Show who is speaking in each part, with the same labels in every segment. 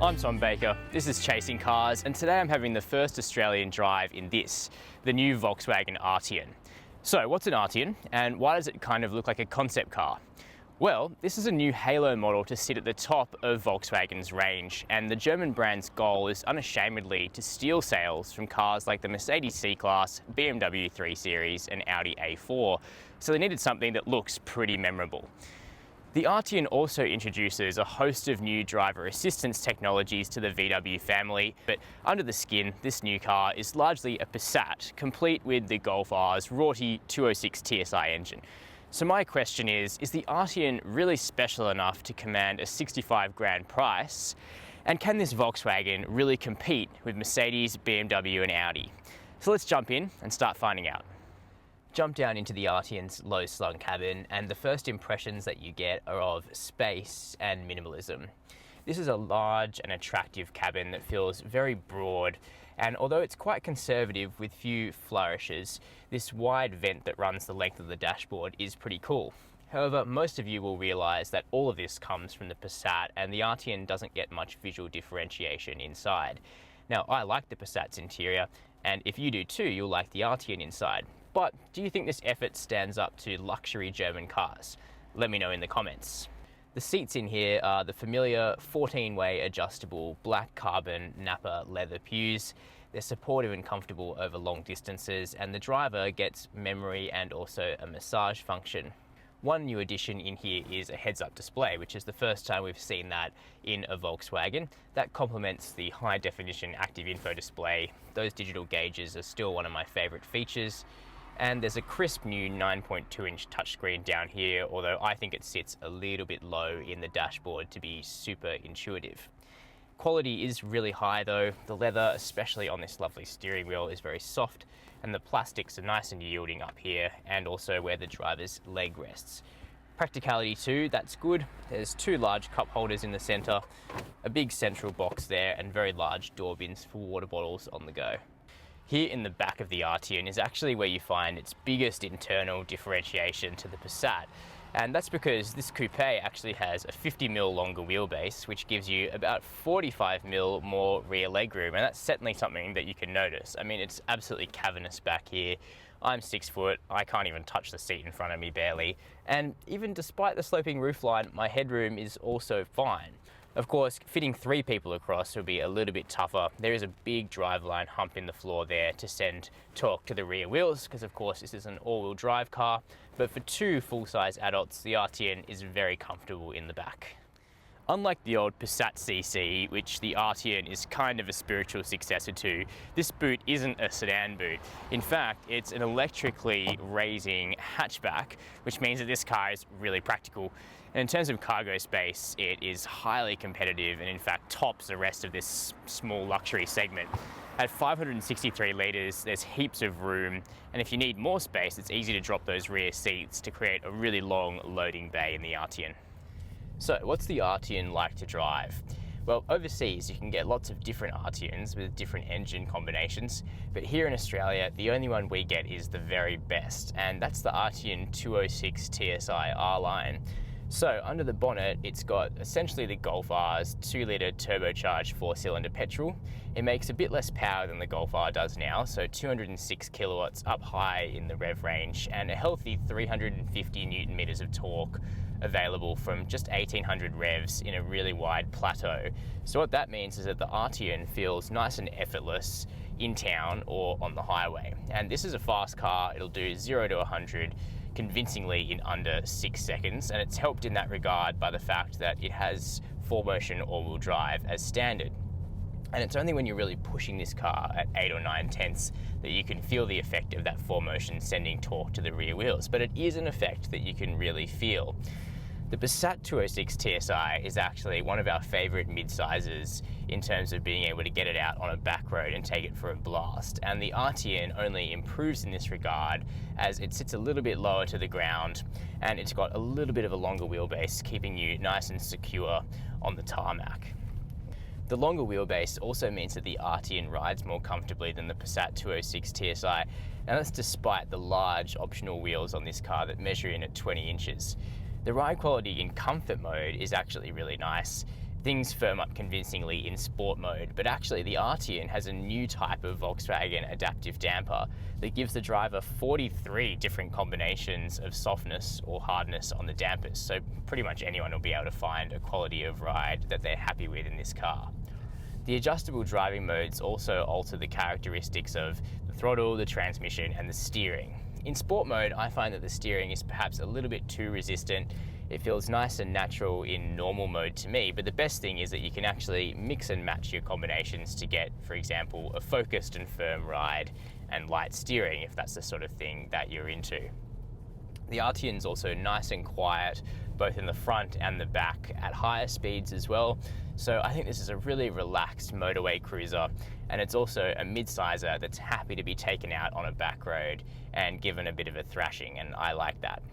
Speaker 1: I'm Tom Baker, this is Chasing Cars, and today I'm having the first Australian drive in this, the new Volkswagen Arteon. So what's an Arteon, and why does it kind of look like a concept car? Well, this is a new halo model to sit at the top of Volkswagen's range, and the German brand's goal is unashamedly to steal sales from cars like the Mercedes C-Class, BMW 3 Series and Audi A4, so they needed something that looks pretty memorable. The Arteon also introduces a host of new driver assistance technologies to the VW family, but under the skin, this new car is largely a Passat, complete with the Golf R's Rorty 206 TSI engine. So my question is the Arteon really special enough to command a 65 grand price? And can this Volkswagen really compete with Mercedes, BMW and Audi? So let's jump in and start finding out. Jump down into the Arteon's low-slung cabin, and the first impressions that you get are of space and minimalism. This is a large and attractive cabin that feels very broad, and although it's quite conservative with few flourishes, this wide vent that runs the length of the dashboard is pretty cool. However, most of you will realise that all of this comes from the Passat, and the Arteon doesn't get much visual differentiation inside. Now, I like the Passat's interior, and if you do too, you'll like the Arteon inside. But do you think this effort stands up to luxury German cars? Let me know in the comments. The seats in here are the familiar 14-way adjustable black carbon Napa leather pews. They're supportive and comfortable over long distances, and the driver gets memory and also a massage function. One new addition in here is a heads-up display, which is the first time we've seen that in a Volkswagen. That complements the high-definition active info display. Those digital gauges are still one of my favourite features. And there's a crisp new 9.2-inch touchscreen down here, although I think it sits a little bit low in the dashboard to be super intuitive. Quality is really high though. The leather, especially on this lovely steering wheel, is very soft, and the plastics are nice and yielding up here, and also where the driver's leg rests. Practicality too, that's good. There's two large cup holders in the centre, a big central box there, and very large door bins for water bottles on the go. Here in the back of the Arteon is actually where you find its biggest internal differentiation to the Passat, and that's because this coupe actually has a 50mm longer wheelbase, which gives you about 45mm more rear legroom, and that's certainly something that you can notice. I mean, it's absolutely cavernous back here. I'm 6 foot, I can't even touch the seat in front of me barely, and even despite the sloping roofline, my headroom is also fine. Of course, fitting 3 people across will be a little bit tougher. There is a big driveline hump in the floor there to send torque to the rear wheels, because of course this is an all-wheel drive car, but for 2 full-size adults, the Arteon is very comfortable in the back. Unlike the old Passat CC, which the Arteon is kind of a spiritual successor to, this boot isn't a sedan boot. In fact, it's an electrically raising hatchback, which means that this car is really practical. And in terms of cargo space, it is highly competitive and in fact tops the rest of this small luxury segment. At 563 litres, there's heaps of room, and if you need more space, it's easy to drop those rear seats to create a really long loading bay in the Arteon. So what's the Arteon like to drive? Well, overseas you can get lots of different Arteons with different engine combinations, but here in Australia the only one we get is the very best, and that's the Arteon 206 TSI R-Line. So under the bonnet, it's got essentially the Golf R's 2-litre turbocharged 4-cylinder petrol. It makes a bit less power than the Golf R does now, so 206 kilowatts up high in the rev range, and a healthy 350 newton meters of torque available from just 1800 revs in a really wide plateau. So what that means is that the Arteon feels nice and effortless in town or on the highway. And this is a fast car. It'll do 0 to 100 convincingly in under 6 seconds, and it's helped in that regard by the fact that it has 4-motion all-wheel drive as standard. And it's only when you're really pushing this car at 8 or 9 tenths that you can feel the effect of that 4-motion sending torque to the rear wheels, but it is an effect that you can really feel. The Passat 206 TSI is actually one of our favourite mid-sizes in terms of being able to get it out on a back road and take it for a blast, and the Arteon only improves in this regard as it sits a little bit lower to the ground and it's got a little bit of a longer wheelbase, keeping you nice and secure on the tarmac. The longer wheelbase also means that the Arteon rides more comfortably than the Passat 206 TSI, and that's despite the large optional wheels on this car that measure in at 20 inches. The ride quality in comfort mode is actually really nice. Things firm up convincingly in sport mode, but actually the Arteon has a new type of Volkswagen adaptive damper that gives the driver 43 different combinations of softness or hardness on the dampers, so pretty much anyone will be able to find a quality of ride that they're happy with in this car. The adjustable driving modes also alter the characteristics of the throttle, the transmission, and the steering. In sport mode, I find that the steering is perhaps a little bit too resistant. It feels nice and natural in normal mode to me, but the best thing is that you can actually mix and match your combinations to get, for example, a focused and firm ride and light steering if that's the sort of thing that you're into. The Arteon's also nice and quiet, both in the front and the back at higher speeds as well. So I think this is a really relaxed motorway cruiser, and it's also a mid-sizer that's happy to be taken out on a back road and given a bit of a thrashing, and I like that.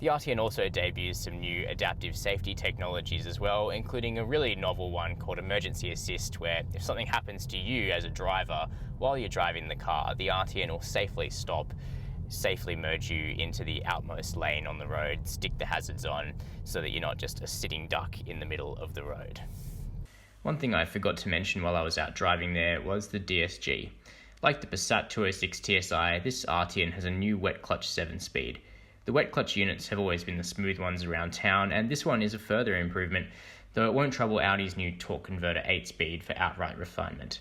Speaker 1: The Arteon also debuts some new adaptive safety technologies as well, including a really novel one called Emergency Assist, where if something happens to you as a driver while you're driving the car, the Arteon will safely stop, safely merge you into the outmost lane on the road, stick the hazards on, so that you're not just a sitting duck in the middle of the road. One thing I forgot to mention while I was out driving there was the DSG. Like the Passat 206 TSI, this Arteon has a new wet clutch 7-speed. The wet clutch units have always been the smooth ones around town, and this one is a further improvement, though it won't trouble Audi's new torque converter 8-speed for outright refinement.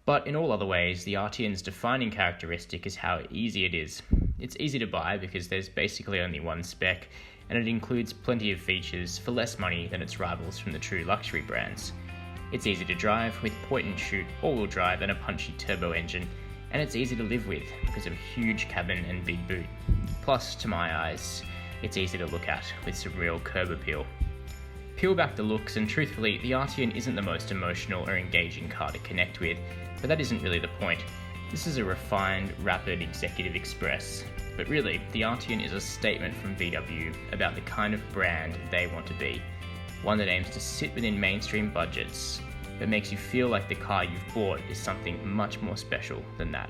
Speaker 1: But in all other ways, the Arteon's defining characteristic is how easy it is. It's easy to buy because there's basically only one spec, and it includes plenty of features for less money than its rivals from the true luxury brands. It's easy to drive with point-and-shoot all-wheel drive and a punchy turbo engine, and it's easy to live with because of a huge cabin and big boot. Plus, to my eyes, it's easy to look at with some real curb appeal. Peel back the looks, and truthfully, the Arteon isn't the most emotional or engaging car to connect with, but that isn't really the point. This is a refined, rapid executive express. But really, the Arteon is a statement from VW about the kind of brand they want to be. One that aims to sit within mainstream budgets, but makes you feel like the car you've bought is something much more special than that.